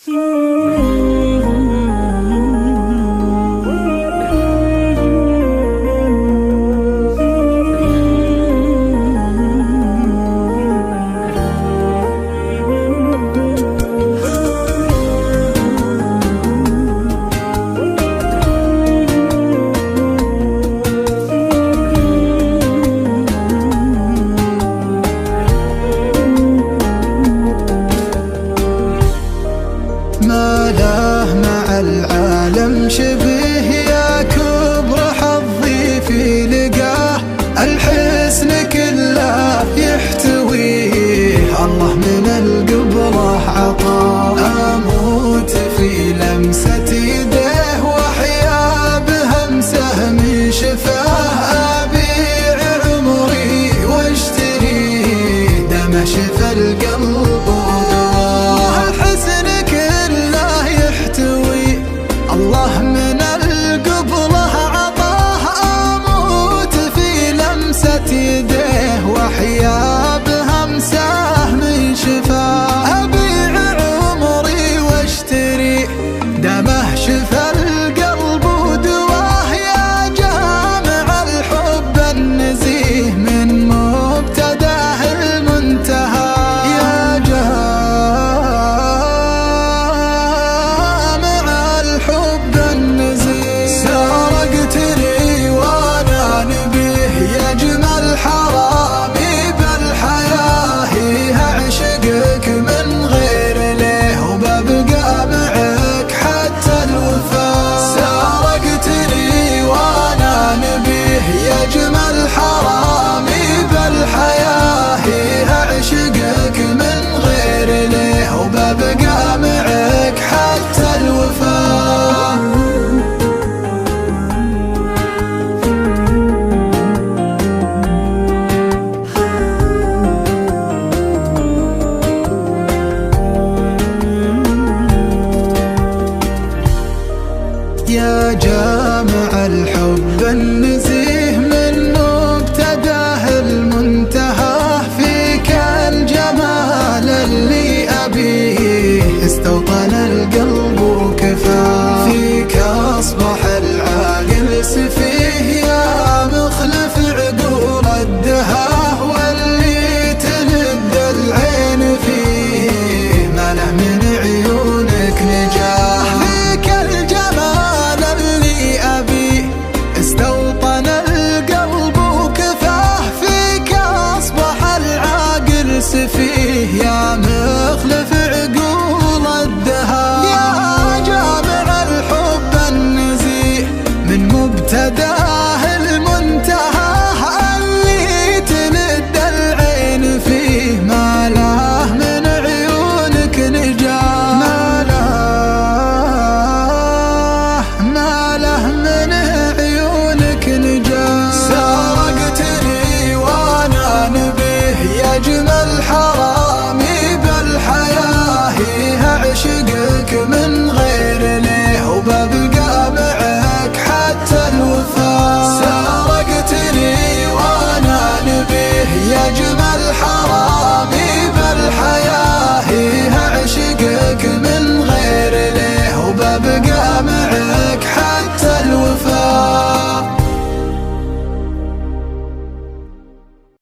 ما له مع العالم شبه يا كبر حظي في لقاه، الحسن كله يحتويه الله من القبله عطاه. أموت في لمسة يديه واحيا بهمسه من شفاه، أبيع عمري واشتريه دمه شفى القلب الله من القبله عطاه. أموت في لمسة يديه واحيا بهمسه من شفاه، أبيع عمري واشتري دمه شفى القلب ودواه. يا جامع الحب النزيه من مبتداه المنتهى، يا الحب النزيه سارقتني وانا نبيه يا جمال حرامي بالحياة، اعشقك من غير ليه وببقى معك حتى الوفاة. سارقتني وانا نبيه يا جمال حرامي بالحياة، اعشقك من غير ليه وببقى معك حتى الوفاة. يا جامع الحب النزيه من مبتداه المنتهى، فيك الجمال اللي أبيه استوطن القلب